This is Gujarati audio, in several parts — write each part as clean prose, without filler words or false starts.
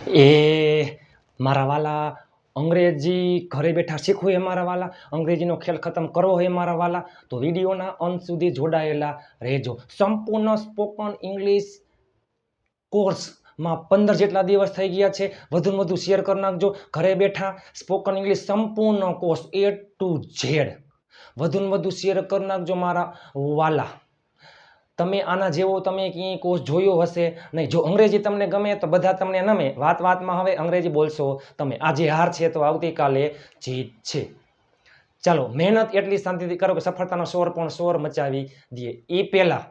એ મારા વાલા, અંગ્રેજી ઘરે બેઠા શીખવું એ મારા વાલા, અંગ્રેજીનો ખેલ ખતમ કરવો એ મારા વાલા, તો વિડીયોના અંત સુધી જોડાયેલા રહેજો. સંપૂર્ણ સ્પોકન ઇંગ્લિશ કોર્સમાં 15 જેટલા દિવસ થઈ ગયા છે. વધુને વધુ શેર કરી નાખજો. ઘરે બેઠા સ્પોકન ઇંગ્લિશ સંપૂર્ણ કોર્સ A to Z વધુને વધુ શેર કરી નાખજો મારા વાલા. તમે આના જેવો તમે ક્યાંય કોર્સ જોયો હશે નહીં. જો અંગ્રેજી તમને ગમે તો બધા તમને નમે. વાત વાતમાં હવે અંગ્રેજી બોલશો તમે. આજે હાર છે તો આવતીકાલે જીત છે. ચાલો, મહેનત એટલી શાંતિથી કરો કે સફળતાનો શોર પણ શોર મચાવી દઈએ. એ પહેલા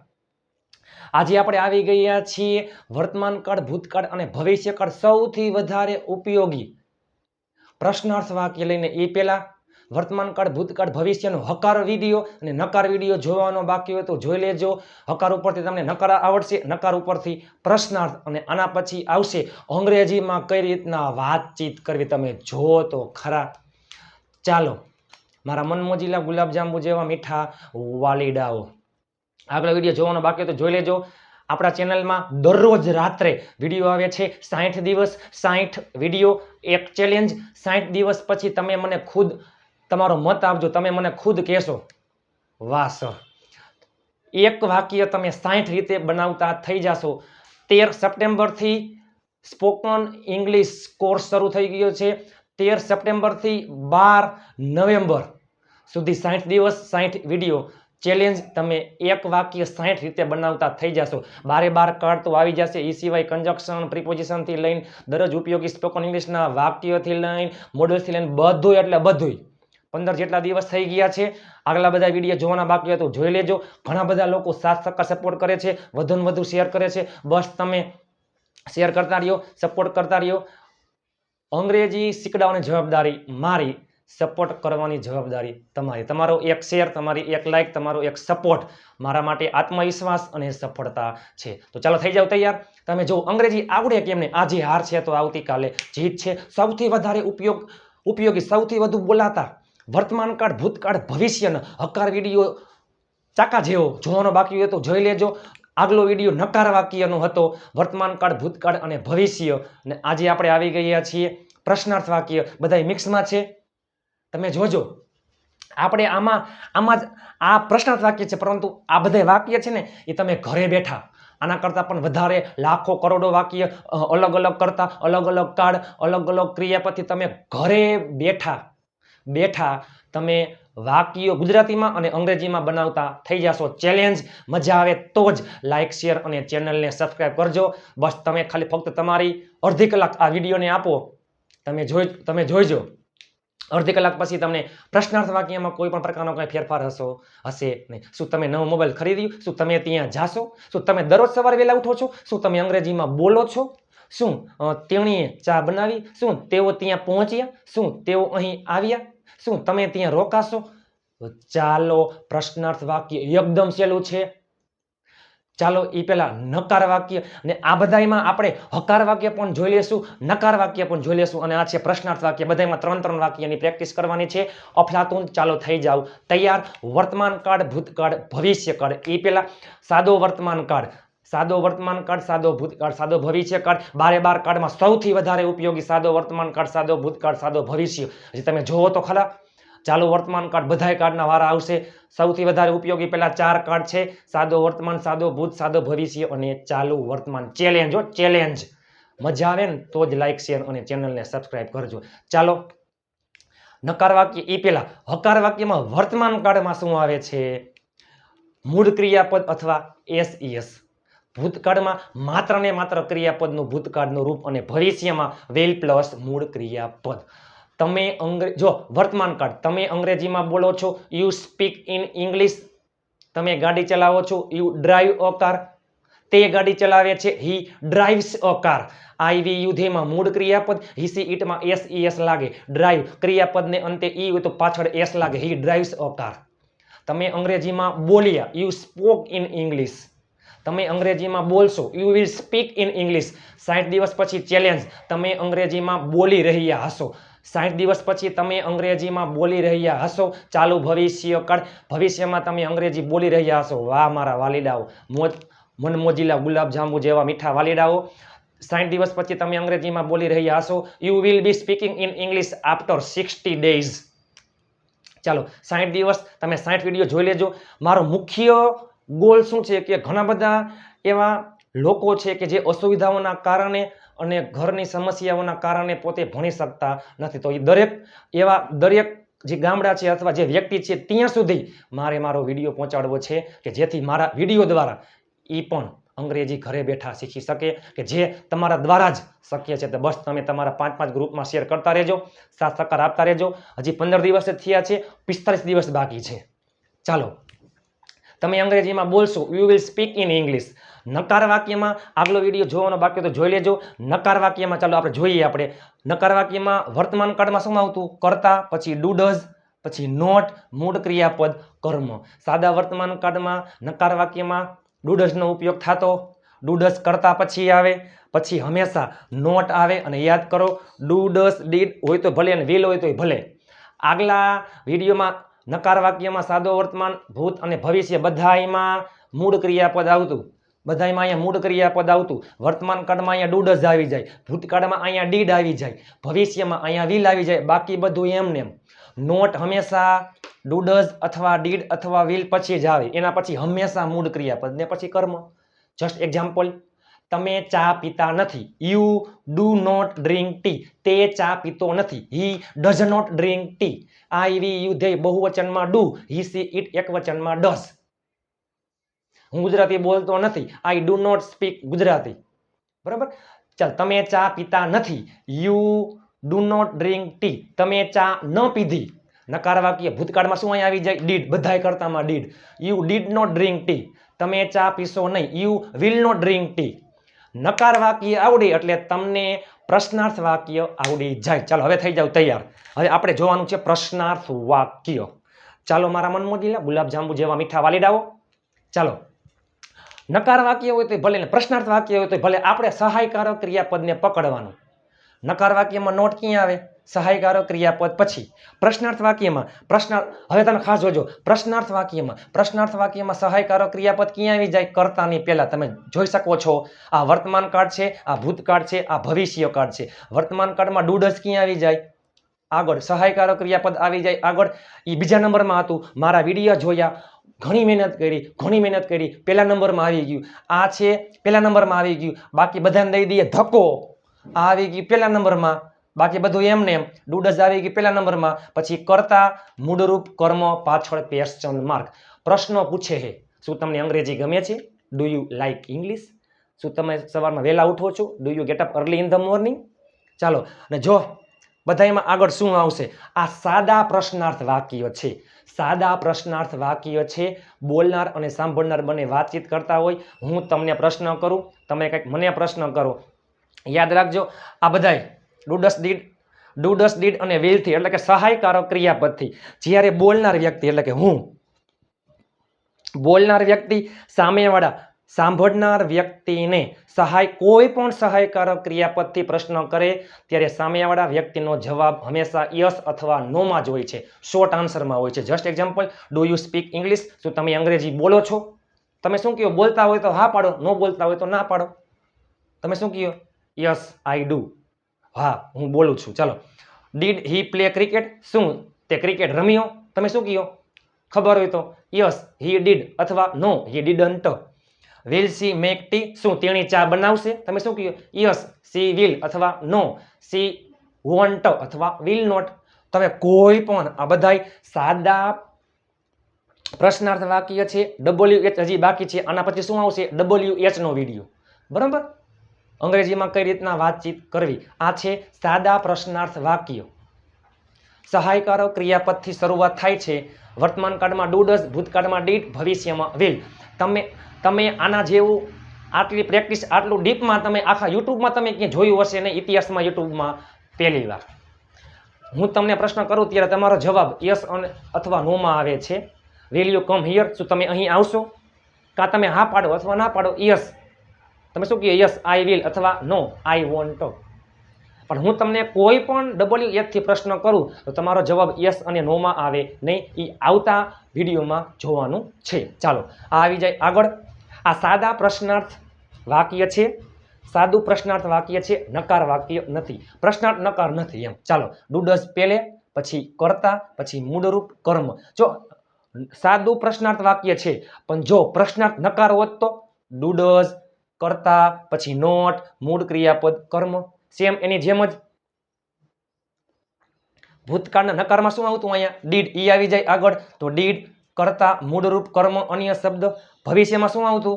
આજે આપણે આવી ગયા છીએ વર્તમાન કાળ, ભૂતકાળ અને ભવિષ્યકાળ સૌથી વધારે ઉપયોગી પ્રશ્નાર્થ વાક્ય લઈને. એ પહેલા વર્તમાન કાળ, ભૂતકાળ, ભવિષ્યનો હકાર વિડીયો અને નકાર વિડીયો જોવાનો બાકી હોય તો જોઈ લેજો. હકાર ઉપરથી તમને નકાર આવડશે, નકાર ઉપરથી પ્રશ્નાર્થ, અને આના પછી આવશે અંગ્રેજીમાં કઈ રીતના વાતચીત કરવી. તમે જો તો ખરા. ચાલો, મારા મનમોજીલા ગુલાબજાંબુ જેવા મીઠા વાલીડાઓ, આગળ વિડીયો જોવાનો બાકી હોય તો જોઈ લેજો. આપણા ચેનલમાં દરરોજ રાત્રે વિડીયો આવે છે. 60 દિવસ 60 વિડીયો, એક ચેલેન્જ. 60 દિવસ પછી તમે મને ખુદ તમારો મત આપજો. તમે મને ખુદ કહેશો, વાહ સર, એક વાક્ય તમે 60 રીતે બનાવતા થઈ જશો. 13 સપ્ટેમ્બરથી સ્પોકન ઇંગ્લિશ કોર્સ શરૂ થઈ ગયો છે. 13 સપ્ટેમ્બરથી 12 નવેમ્બર સુધી 60 દિવસ 60 વિડીયો ચેલેન્જ. તમે એક વાક્ય 60 રીતે બનાવતા થઈ જશો. 12 કાર્ડ તો આવી જશે. એ સિવાય કન્જક્શન, પ્રિપોઝિશનથી લઈને દરરોજ ઉપયોગી સ્પોકન ઇંગ્લિશના વાક્યોથી લઈને મોડલ્સથી લઈને બધું એટલે બધું. 15 જેટલા દિવસ થઈ ગયા છે. આગલા બધા વિડીયો જોવાના બાકી હોય તો જોઈ લેજો. ઘણા બધા લોકો 7 સપોર્ટ કરે છે, વધુ ને વધુ શેર કરે છે. બસ તમે શેર કરતા રહ્યો, સપોર્ટ કરતા રહ્યો. અંગ્રેજી શીખડાવવાની જવાબદારી મારી, સપોર્ટ કરવાની જવાબદારી તમારી. તમારો એક શેર, તમારી એક લાઈક, તમારો એક સપોર્ટ મારા માટે આત્મવિશ્વાસ અને સફળતા છે. તો ચાલો થઈ જાવ તૈયાર. તમે જો અંગ્રેજી આવડે કેમ નહીં, આજે હાર છે તો આવતીકાલે જીત છે. સૌથી વધારે ઉપયોગી, સૌથી વધુ બોલાતા વર્તમાન કાળ, ભૂતકાળ, ભવિષ્યનો હકાર વિડીયો ચાકા જેવો જોવાનો બાકી હોય તો જોઈ લેજો. આગલો વિડીયો નકાર વાક્યનો હતો, વર્તમાન કાળ, ભૂતકાળ અને ભવિષ્ય. અને આજે આપણે આવી ગયા છીએ પ્રશ્નાર્થ વાક્ય, બધા મિક્સમાં છે. તમે જોજો, આપણે આમાં જ આ પ્રશ્નાર્થ વાક્ય છે, પરંતુ આ બધા વાક્ય છે ને એ તમે ઘરે બેઠા આના કરતાં પણ વધારે લાખો કરોડો વાક્ય અલગ અલગ કરતા, અલગ અલગ કાળ, અલગ અલગ ક્રિયાપદથી તમે ઘરે બેઠા તમે વાક્યો ગુજરાતીમાં અને અંગ્રેજીમાં બનાવતા થઈ જશો. ચેલેન્જ. મજા આવે તો જ લાઈક, શેર અને ચેનલને સબસ્ક્રાઈબ કરજો. બસ તમે ખાલી ફક્ત તમારી અડધી કલાક આ વિડીયોને આપો. તમે જોઈજો. અડધી કલાક પછી તમને પ્રશ્નાર્થ વાક્યમાં કોઈ પણ પ્રકારનો કંઈ ફેરફાર હશે નહીં. શું તમે નવો મોબાઈલ ખરીદ્યું? શું તમે ત્યાં જાશો? શું તમે દરરોજ સવારે વહેલા ઉઠો છો? શું તમે અંગ્રેજીમાં બોલો છો? શું તેણીએ ચા બનાવી? શું તેઓ ત્યાં પહોંચ્યા? શું તેઓ અહીં આવ્યા? શું તમે ત્યાં રોકાશો? તો ચાલો, પ્રશ્નાર્થ વાક્ય એકદમ સહેલું છે. ચાલો, એ પેલા નકાર વાક્ય, અને આ બધામાં આપણે હકાર વાક્ય પણ જોઈ લેશું, નકાર વાક્ય પણ જોઈ લેશું, અને આ છે પ્રશ્નાર્થ વાક્ય. બધામાં 3 વાક્યની પ્રેક્ટિસ કરવાની છે. અફલાતુન. ચાલો થઈ જાવ તૈયાર. વર્તમાન કાળ, ભૂતકાળ, ભવિષ્યકાળ. એ પેલા સાદો વર્તમાન કાળ, સાદો વર્તમાન કાળ, સાદો ભૂતકાળ, સાદો ભવિષ્યકાળ. 12 કાળમાં સૌથી વધારે ઉપયોગી સાદો વર્તમાન કાળ, સાદો ભૂતકાળ, સાદો ભવિષ્ય. હજી તમે જોવો તો ખરા. ચાલુ વર્તમાન કાળ, બધાય કાળના વારા આવશે. સૌથી વધારે ઉપયોગી પેલા 4 કાળ છે: સાદો વર્તમાન, સાદો ભૂત, સાદો ભવિષ્ય અને ચાલુ વર્તમાન. ચેલેન્જ. ચેલેન્જ. મજા આવે ને તો જ લાઈક, શેર અને ચેનલને સબસ્ક્રાઈબ કરજો. ચાલો, નકાર વાક્ય. એ પેલા હકાર વાક્યમાં વર્તમાન કાળમાં શું આવે છે? મૂળ ક્રિયાપદ અથવા SES. ભૂતકાળમાં માત્ર ને માત્ર ક્રિયાપદનું ભૂતકાળનું રૂપ, અને ભવિષ્યમાં વેલ પ્લસ મૂળ ક્રિયાપદ. તમે જો વર્તમાન કાળ, તમે અંગ્રેજીમાં બોલો છો, યુ સ્પીક ઇન ઇંગ્લિશ. તમે ગાડી ચલાવો છો, યુ ડ્રાઈવ અ કાર. તે ગાડી ચલાવે છે, હી ડ્રાઈવ્સ અ કાર. આઈવી યુધેમાં મૂળ ક્રિયાપદ, હી સી ઇટમાં SES લાગે. ડ્રાઈવ ક્રિયાપદને અંતે ઈ હોય તો પાછળ S લાગે, હી ડ્રાઈવ્સ અ કાર. તમે અંગ્રેજીમાં બોલ્યા, યુ સ્પોક ઇન ઇંગ્લિશ. તમે અંગ્રેજીમાં બોલશો, you will speak in English. 60 દિવસ પછી ચેલેન્જ. તમે અંગ્રેજીમાં બોલી રહ્યા હશો. 60 દિવસ પછી તમે અંગ્રેજીમાં બોલી રહ્યા હશો. ચાલુ ભવિષ્યકાળ. ભવિષ્યમાં તમે અંગ્રેજી બોલી રહ્યા હશો. વાહ મારા વાલીડાઓ, મનમોજીલા ગુલાબજાંબુ જેવા મીઠા વાલીડાઓ 60 દિવસ પછી તમે અંગ્રેજીમાં બોલી રહ્યા હશો. You will be speaking in English after 60 days. ચાલો 60 દિવસ તમે 60 વિડીયો જોઈ લેજો. મારો મુખ્ય ગોલ શું છે કે ઘણા બધા એવા લોકો છે કે જે અસુવિધાઓના કારણે અને ઘરની સમસ્યાઓના કારણે પોતે ભણી શકતા નથી. તો એ દરેક જે ગામડા છે અથવા જે વ્યક્તિ છે ત્યાં સુધી મારે મારો વિડીયો પહોંચાડવો છે કે જેથી મારા વિડીયો દ્વારા એ પણ અંગ્રેજી ઘરે બેઠા શીખી શકે, કે જે તમારા દ્વારા જ શક્ય છે. તો બસ તમે તમારા 5 ગ્રુપમાં શેર કરતા રહેજો, સાથ સહકાર આપતા રહેજો. હજી 15 દિવસ જ થયા છે, 45 દિવસ બાકી છે. ચાલો તમે અંગ્રેજીમાં બોલશો. You will speak in English. નકાર વાક્યમાં આગલો વિડીયો જોવાનો બાકી તો જોઈ લેજો. નકાર વાક્યમાં ચાલો આપણે જોઈએ. આપણે નકાર વાક્યમાં વર્તમાન કાળમાં શું આવતું? કરતા, પછી ડુ ડઝ, પછી નોટ, મૂળ ક્રિયાપદ, કર્મ. સાદા વર્તમાન કાળમાં નકાર વાક્યમાં ડુ ડઝનો ઉપયોગ થતો. ડુ ડઝ કરતા પછી આવે, પછી હંમેશા નોટ આવે. અને યાદ કરો, ડુ ડઝ ડીડ હોય તો ભલે અને વિલ હોય તો ભલે. આગલા વિડીયોમાં નકાર વાક્યમાં સાદો વર્તમાન, ભૂત અને ભવિષ્ય બધામાં મૂળ ક્રિયાપદ આવતું. બધામાં અહીંયા મૂળ ક્રિયાપદ આવતું. વર્તમાન કાળમાં અહીંયા ડુ ડઝ આવી જાય, ભૂતકાળમાં અહીંયા ડીડ આવી જાય, ભવિષ્યમાં અહીંયા વિલ આવી જાય. બાકી બધું એમને એમ. નોટ હંમેશા ડુ ડઝ અથવા ડીડ અથવા વિલ પછી જ આવે. એના પછી હંમેશા મૂળ ક્રિયાપદ ને પછી કર્મ. જસ્ટ એક્ઝામ્પલ, તમે ચા પીતા નથી. You do not drink tea. તે ચા પીતો નથી. He does not drink tea. I we you they બહુવચનમાં ડુ, હી સી ઇટ એકવચનમાં ડઝ. હું ગુજરાતી બોલતો નથી. I do not speak Gujarati. બરાબર. ચાલ, તમે ચા પીતા નથી. You do not drink tea. તમે ચા ન પીધી. નકાર વાક્ય ભૂતકાળમાં શું અહીંયા આવી જાય? ડીડ. બધાય કરતામાં did. You did not drink tea. તમે ચા પીશો નહીં. You will not drink tea. નકાર વાક્ય આવડે એટલે તમને પ્રશ્નાર્થ વાક્ય આવડી જાય. ચાલો હવે થઈ જાવ તૈયાર. હવે આપણે જોવાનું છે પ્રશ્નાર્થ વાક્ય. ચાલો મારા મનમોજીલા ગુલાબજાંબુ જેવા મીઠા વાલીડાઓ. ચાલો, નકાર વાક્ય હોય તો ભલે ને પ્રશ્નાર્થ વાક્ય હોય તો ભલે, આપણે સહાયકારક ક્રિયાપદને પકડવાનું. નકાર વાક્યમાં નોટ ક્યાં આવે? સહાયકારક ક્રિયાપદ પછી. પ્રશ્નાર્થ વાક્યમાં હવે તમે ખાસ જોજો. પ્રશ્નાર્થ વાક્યમાં સહાયકારક ક્રિયાપદ ક્યાં આવી જાય? કર્તાની પહેલા. તમે જોઈ શકો છો આ વર્તમાન કાળ છે, આ ભૂતકાળ છે, આ ભવિષ્ય કાળ છે. વર્તમાન કાળમાં ડુ ડઝ ક્યાં આવી જાય? આગળ. સહાયકારક ક્રિયાપદ આવી જાય આગળ. એ બીજા નંબરમાં હતું. મારા વિડીયો જોયા, ઘણી મહેનત કરી, પહેલા નંબરમાં આવી ગયું. આ છે પહેલા નંબરમાં આવી ગયું. બાકી બધાને દઈ દઈએ ધક્કો. આ આવી ગયું પહેલા નંબરમાં. બાકી બધું એમને એમ. ડુ ડઝ આવી ગયું પહેલા નંબરમાં. પછી કરતા, મૂળરૂપ, કર્મ, પાછળ ક્વેશ્ચન માર્ક. પ્રશ્નો પૂછે છે. શું તમને અંગ્રેજી ગમે છે? Do you like English? શું તમે સવારમાં વહેલા ઉઠો છો? Do you get up early in the morning? ચાલો, અને જો બધામાં આગળ શું આવશે? આ સાદા પ્રશ્નાર્થ વાક્ય છે. સાદા પ્રશ્નાર્થ વાક્ય છે. બોલનાર અને સાંભળનાર બંને વાતચીત કરતા હોય. હું તમને પ્રશ્ન કરું, તમે કંઈક મને પ્રશ્ન કરો. યાદ રાખજો, આ બધાય ડુ ડઝ ડીડ અને વિલ થી, એટલે કે સહાયકારક ક્રિયાપદથી. જ્યારે બોલનાર વ્યક્તિ એટલે કે હું, બોલનાર વ્યક્તિ સામેવાળા સાંભળનાર વ્યક્તિને કોઈ પણ સહાયકારક ક્રિયાપદથી પ્રશ્ન કરે ત્યારે સામેવાળા વ્યક્તિનો જવાબ હંમેશા યસ અથવા નોમાં જ હોય છે. શોર્ટ આન્સરમાં હોય છે. Just example, do you speak English? શું તમે અંગ્રેજી બોલો છો? તમે શું કહો? બોલતા હોય તો હા પાડો, ન બોલતા હોય તો ના પાડો. તમે શું કહો? Yes I do. હા, હું બોલું છું. ચાલો, ડીડ હી પ્લે ક્રિકેટ? શું તે ક્રિકેટ રમ્યો? તમે શું કહો? ખબર હોય તો યસ હી ડીડ અથવા no he didn't. Will she make tea? શું તેણી ચા બનાવશે? તમે શું કહો? યસ સી વિલ અથવા નો સી વોન્ટ અથવા વિલ નોટ. તમે કોઈ પણ આ બધાય સાદા પ્રશ્નાર્થ વાક્ય છે. WH હજી બાકી છે. આના પછી શું આવશે? WH નો વિડીયો. બરાબર. અંગ્રેજીમાં કઈ રીતના વાતચીત કરવી, આ છે સાદા પ્રશ્નાર્થ વાક્ય. સહાયકારક ક્રિયાપદથી શરૂઆત થાય છે. વર્તમાન કાળમાં ડુ ડઝ, ભૂતકાળમાં ડીડ, ભવિષ્યમાં વિલ. તમે આના જેવું આટલી પ્રેક્ટિસ આટલું ડીપમાં તમે આખા યુટ્યુબમાં તમે ક્યાંય જોયું હશે ને? ઇતિહાસમાં યુટ્યુબમાં પહેલી વાર. હું તમને પ્રશ્ન કરું ત્યારે તમારો જવાબ યસ અથવા નોમાં આવે છે. Will you come here? શું તમે અહીં આવશો? કાં તમે હા પાડો અથવા ના પાડો. યસ, તમે શું કહો? યસ આઈ વિલ અથવા નો આઈ વોન્ટ. પણ હું તમને કોઈ પણ WH થી પ્રશ્ન કરું તો તમારો જવાબ યસ અને નોમાં આવે નહીં. એ આવતા વિડીયોમાં જોવાનું છે. ચાલો, આ આવી જાય આગળ. આ સાદા પ્રશ્નાર્થ વાક્ય છે, સાદું પ્રશ્નાર્થ વાક્ય છે, નકાર વાક્ય નથી, પ્રશ્નાર્થ નકાર નથી એમ. ચાલો ડુ ડઝ પહેલે, પછી કર્તા, પછી મૂળરૂપ કર્મ. જો સાદું પ્રશ્નાર્થ વાક્ય છે પણ જો પ્રશ્નાર્થ નકાર હોત તો ડુ ડઝ, કર્તા, પછી નોટ, મૂળ ક્રિયાપદ કર્મ. સેમ એની જેમ જ ભૂતકાળના નકારમાં શું આવતું? અહીંયા ડીડ, ઈ આવી જાય આગળ તો ડીડ, કર્તા, મૂળરૂપ કર્મ, અન્ય શબ્દ. ભવિષ્યમાં શું આવતું?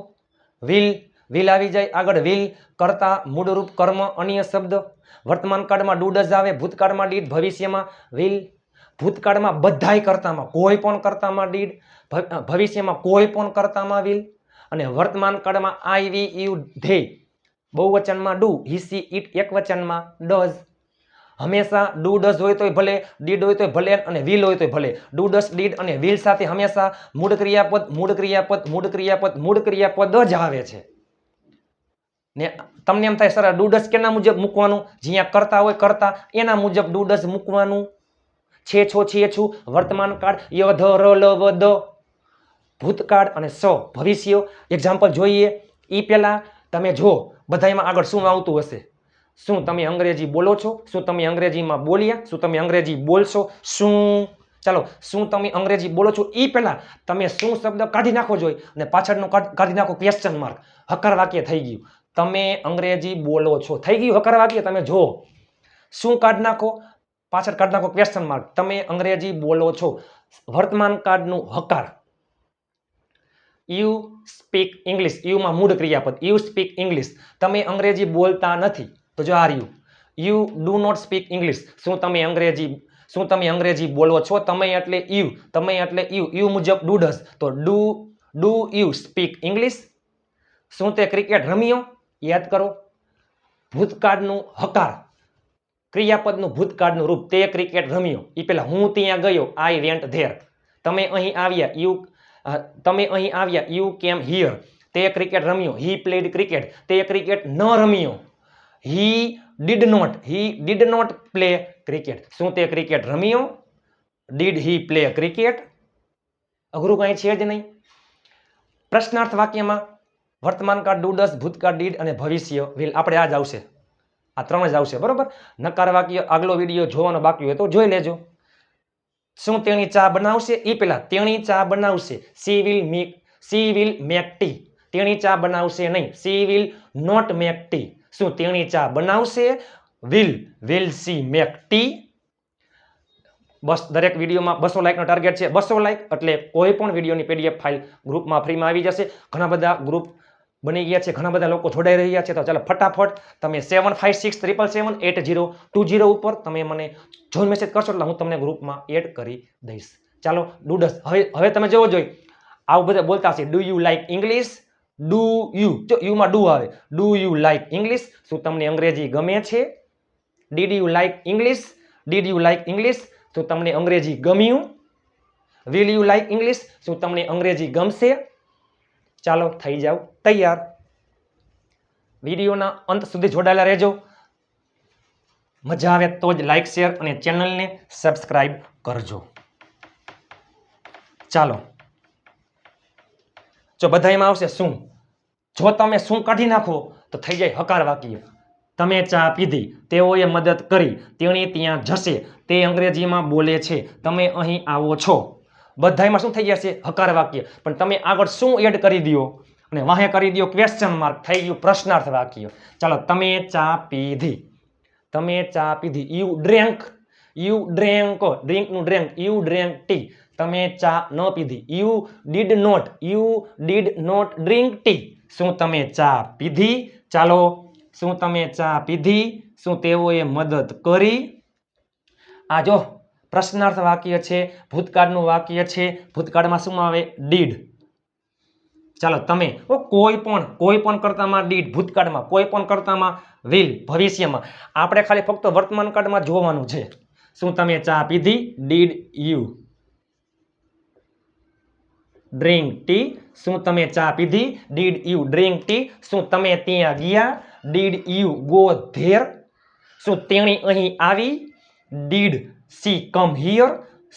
વિલ, વિલ આવી જાય આગળ, વિલ, કર્તા, મૂળરૂપ કર્મ, અન્ય શબ્દ. વર્તમાન કાળમાં ડુ ડઝ આવે, ભૂતકાળમાં ડીડ, ભવિષ્યમાં વિલ. ભૂતકાળમાં બધાય કર્તામાં, કોઈ પણ કર્તામાં ડીડ, ભવિષ્યમાં કોઈ પણ કર્તામાં વિલ, અને વર્તમાન કાળમાં આઈ, વી, યુ, ધે, બહુવચનમાં ડુ, હી, સી, ઇટ, એકવચનમાં ડઝ. હંમેશા ડુ ડઝ હોય તોય ભલે, ડીડ હોય તોય ભલે, અને વિલ હોય તોય ભલે. ડુ ડઝ, ડીડ અને વિલ સાથે હંમેશા મૂળ ક્રિયાપદ, મૂળ ક્રિયાપદ, મૂળ ક્રિયાપદ, મૂળ ક્રિયાપદ જ આવે છે. ને તમને એમ થાય સર ડુ ડઝ કેના મુજબ મૂકવાનું? જ્યાં કરતા હોય કરતા એના મુજબ ડુ ડઝ મૂકવાનું. છે, છો, છીએ, છું, વર્તમાન કાળ, ય, ધ, ર, લ, વ, દ. ભૂતકાળ અને સ, ભવિષ્ય. એક્ઝામ્પલ જોઈએ ઈ પહેલા તમે જો બધાયમાં આગળ શું આવતું હશે? શું તમે અંગ્રેજી બોલો છો? શું તમે અંગ્રેજીમાં બોલ્યા? શું તમે અંગ્રેજી બોલશો? શું, ચાલો, શું તમે અંગ્રેજી બોલો છો? ઈ પહેલા તમે શું શબ્દ કાઢી નાખો જોઈએ અને પાછળનું કાઢી નાખો ક્વેશ્ચન માર્ક. હકાર વાક્ય થઈ ગયું. તમે અંગ્રેજી બોલો છો, થઈ ગયું હકાર વાક્ય. તમે જો શું કાઢી નાખો, પાછળ કાઢી નાખો ક્વેશ્ચન માર્ક. તમે અંગ્રેજી બોલો છો, વર્તમાન કાળનું હકાર. યુ સ્પીક ઇંગ્લિશ, યુમાં મૂળ ક્રિયાપદ, યુ સ્પીક ઇંગ્લિશ. તમે અંગ્રેજી બોલતા નથી તો જો are you do not speak English. શું તમે અંગ્રેજી બોલો છો? તમે એટલે યુ, તમે એટલે યુ, યુ મુજબ ડુ ડઝ તો ડુ યુ સ્પીક ઇંગ્લિશ. શું તે ક્રિકેટ રમ્યો? યાદ કરો, ભૂતકાળનું હકાર, ક્રિયાપદનું ભૂતકાળનું રૂપ, તે ક્રિકેટ રમ્યો. એ પેલા હું ત્યાં ગયો, આઈ વેન્ટ ધેર. તમે અહીં આવ્યા, યુ કેમ હિયર. તે ક્રિકેટ રમ્યો, હી પ્લેડ ક્રિકેટ. તે ક્રિકેટ ન રમ્યો, he did not play cricket. શું તે ક્રિકેટ રમ્યો? Did he play cricket? અઘરું કઈ છે જ નહીં. પ્રશ્નાર્થ વાક્યમાં વર્તમાન કાળ ડુ ડઝ, ભૂતકાળ ડીડ અને ભવિષ્ય વિલ. આપણે આ જ આવશે, આ ત્રણ જ આવશે, બરોબર. નકાર વાક્ય આગલો વિડીયો જોવાનો બાકી હોય તો જોઈ લેજો. શું તેણી ચા બનાવશે? એ પેલા તેણી ચા બનાવશે, સી વિલ મેક ટી. તેણી ચા બનાવશે નહીં, she will not make tea. શું તેણી ચા બનાવશે? Will she make tea? બસ દરેક વિડીયોમાં 200 લાઇકનો ટાર્ગેટ છે. 200 લાઇક એટલે કોઈ પણ વિડીયોની પીડીએફ ફાઇલ ગ્રુપમાં ફ્રીમાં આવી જશે. ઘણા બધા ગ્રુપ બની ગયા છે, ઘણા બધા લોકો જોડાઈ રહ્યા છે. તો ચાલો ફટાફટ તમે 7567778020 ઉપર તમે મને જોઈન મેસેજ કરશો એટલે હું તમને ગ્રુપમાં એડ કરી દઈશ. ચાલો ડુ ડઝ હવે તમે જોવો જોઈએ આવું બધા બોલતા હશે. Do you like English? Do you, જો યુમાં ડુ આવે. Do you like English? શું તમને અંગ્રેજી ગમે છે? Did you like English? Did you like English? શું તમને અંગ્રેજી ગમ્યું? Will you like English? શું તમને અંગ્રેજી ગમશે? ચાલો થઈ જાવ તૈયાર. વિડીયોના અંત સુધી જોડાયેલા રહેજો. મજા આવે તો જ લાઇક, શેર અને ચેનલને સબસ્ક્રાઇબ કરજો. ચાલો, જો બધામાં આવશે શું. જો તમે શું કાઢી નાખો તો થઈ જાય હકાર વાક્ય. તમે ચા પીધી, તેઓએ મદદ કરી, તેણી ત્યાં જશે, તે અંગ્રેજીમાં બોલે છે, તમે અહીં આવો છો. બધામાં શું થઈ જશે? હકાર વાક્ય. પણ તમે આગળ શું એડ કરી દો અને વાહે કરી દો ક્વેશ્ચન માર્ક, થઈ ગયું પ્રશ્નાર્થ વાક્ય. ચાલો, તમે ચા પીધી, તમે ચા પીધી. યુ ડ્રેન્ક, ડ્રિંકનું ડ્રેન્ક, યુ ડ્રેન્ક ટી. તમે ચા ન પીધી. You did not drink tea. શું તમે ચા પીધી? ચાલો, શું તમે ચા પીધી? શું તેઓએ મદદ કરી? આ જો પ્રશ્નાર્થ વાક્ય છે, ભૂતકાળનું વાક્ય છે. ભૂતકાળમાં શું આવે? ડીડ. ચાલો, તમે કોઈ પણ કર્તામાં ડીડ, ભૂતકાળમાં કોઈ પણ કર્તામાં વિલ, ભવિષ્યમાં આપણે ખાલી ફક્ત વર્તમાન કાળમાં જોવાનું છે. શું તમે ચા પીધી? Did you drink tea? શું તમે ચા પીધી? Did you drink tea? શું તમે ત્યાં ગયા? Did you go there? શું તેણી અહીં આવી? Did she come here?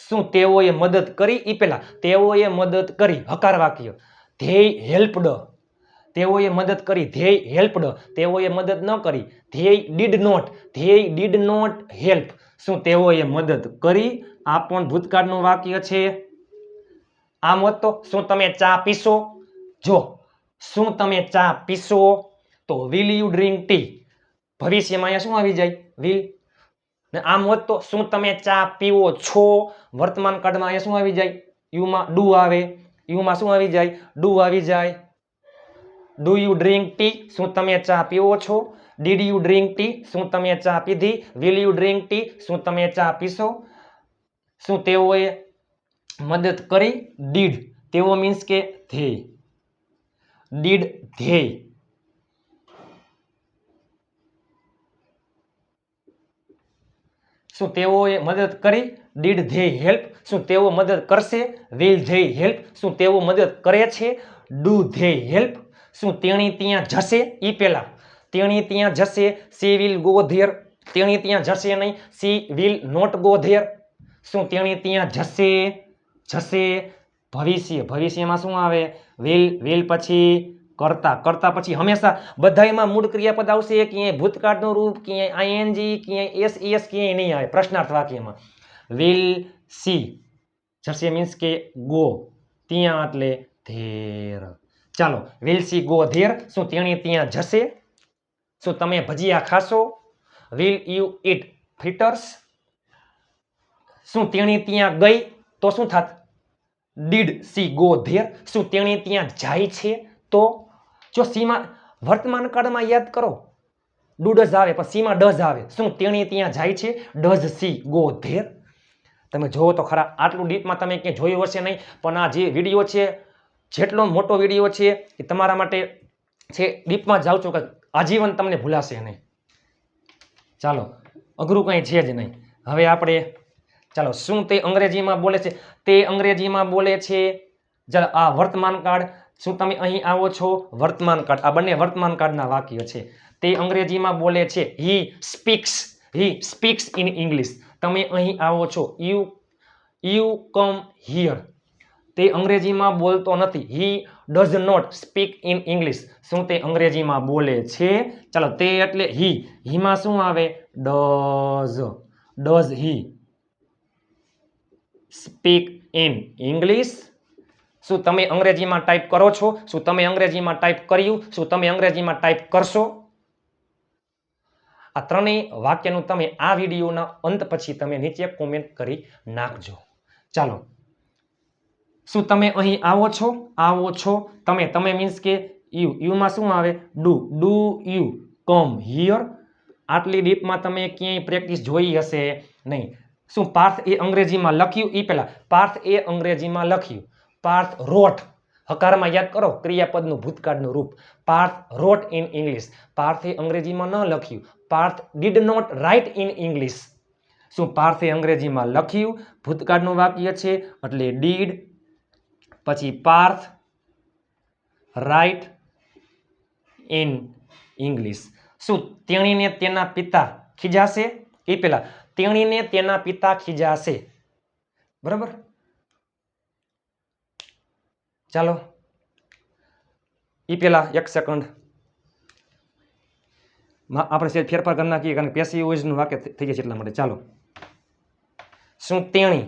શું તેઓએ મદદ કરી? એ પેલા તેઓએ મદદ કરી, હકાર વાક્ય. ધે હેલ્પડ, તેઓએ મદદ કરી. ધ્યેય હેલ્પડ, તેઓએ મદદ ન કરી. ધ્યેય ડીડ નોટ, ધ્યેય ડીડ નોટ હેલ્પ. શું તેઓએ મદદ કરી? આ પણ ભૂતકાળનું વાક્ય છે. આમ હોત તો શું તમે ચા પીશો? જો શું તમે ચા પીશો તો વિલ યુ ડ્રિંક ટી. ભવિષ્યમાં અહીંયા શું આવી જાય? વિલ. ને આમ હોત તો શું તમે ચા પીવો છો? વર્તમાન કાળમાં અહીંયા શું આવી જાય? યુમાં ડુ આવે. યુમાં શું આવી જાય? ડુ આવી જાય. Do you drink tea? શું તમે ચા પીવો છો? Did you drink tea? શું તમે ચા પીધી? Will you drink tea? શું તમે ચા પીશો? શું તેઓએ મદદ કરી? ડીડ. તેઓ મીન્સ કે ધ્યેય. ડીડ ધ્યેય. શું તેઓએ મદદ કરી? ડીડ ધ્યેય હેલ્પ. શું તેઓ મદદ કરશે? વિલ ધ્યેય હેલ્પ. શું તેઓ મદદ કરે છે? ડુ ધ્યેય હેલ્પ. શું તેણી ત્યાં જશે? ઈ પહેલા તેણી ત્યાં જશે. She will go there. તેણી ત્યાં જશે નહીં. She will not go there. શું તેણી ત્યાં જશે? જશે ભવિષ્ય. ભવિષ્યમાં શું આવે? વિલ પછી કરતા. કરતા પછી હંમેશા બધાયમાં મૂળ ક્રિયાપદ આવશે. ક્યાંય ભૂતકાળનું રૂપ, ક્યાંય આઈએનજી, ક્યાંય એસ ક્યાંય નહીં આવે પ્રશ્નાર્થ વાક્યમાં. Will see. જશે મીન્સ કે ગો. ત્યાં એટલે ધેર. ચાલો, વિલ સી ગો ધેર. શું તેણી ત્યાં જશે? શું તમે ભજીયા ખાશો? Will you eat fritters. શું તેણી ત્યાં ગઈ તો શું થાત? Did she go there. શું તેણી ત્યાં જાય છે તો? જો સીમાં વર્તમાન કાળમાં યાદ કરો, ડુ ડઝ આવે પણ સીમાં ડઝ આવે. શું તેણી ત્યાં જાય છે? Does she go there. તમે જોવો તો ખરા, આટલું ડીપમાં તમે ક્યાંય જોયું હશે નહીં, પણ આ જે વિડીયો છે, જેટલો મોટો વિડીયો છે એ તમારા માટે છે. ડીપમાં જાઉં છું કે આજીવન તમને ભૂલાશે નહીં. ચાલો, અઘરું કંઈ છે જ નહીં. હવે આપણે ચાલો, શું તે અંગ્રેજીમાં બોલે છે? તે અંગ્રેજીમાં બોલે છે. ચાલો, આ વર્તમાન કાળ. શું તમે અહીં આવો છો? વર્તમાન કાળ. આ બંને વર્તમાન કાળના વાક્ય છે. તે અંગ્રેજીમાં બોલે છે. He speaks in English. તમે અહીં આવો છો. You come here. તે અંગ્રેજીમાં બોલતો નથી. He does not speak in English. શું તે અંગ્રેજીમાં બોલે છે? ચાલો, તે એટલે હી. હીમાં શું આવે? Does he speak in English? શું તમે અંગ્રેજીમાં ટાઈપ કરો છો? શું તમે અંગ્રેજીમાં ટાઈપ કર્યું? શું તમે અંગ્રેજીમાં ટાઈપ કરશો? આ ત્રણેય વાક્યનું તમે આ વિડીયોના અંત પછી તમે નીચે કોમેન્ટ કરી નાખજો. ચાલો, શું તમે અહીં આવો છો? આવો છો. તમે મીન્સ કે યુમાં શું આવે? Do you come here. આટલી ડીપમાં તમે ક્યાંય પ્રેક્ટિસ જોઈ હશે નહીં. શું પાર્થ એ અંગ્રેજીમાં લખ્યું? એ પહેલા પાર્થ એ અંગ્રેજીમાં લખ્યું. પાર્થ રોટ. હકારમાં યાદ કરો ક્રિયાપદનું ભૂતકાળનું રૂપ. Parth wrote in English. પાર્થે અંગ્રેજીમાં ન લખ્યું. Parth did not write in English. શું પાર્થે અંગ્રેજીમાં લખ્યું? ભૂતકાળનું વાક્ય છે એટલે ડીડ પછી પાર્થ રાઇટ ઇન ઇંગ્લિશ. શું તેણીને તેના પિતા ખીજાશે? એ પહેલા તેણીને તેના પિતા ખીજાશે. બરાબર. ચાલો, એ પહેલા એક સેકન્ડ આપણે ફેરફાર કરી નાખીએ, કારણ કે પેસિવ વોઇસનું વાક્ય થઈ જશે એટલા માટે. ચાલો, શું તેણી.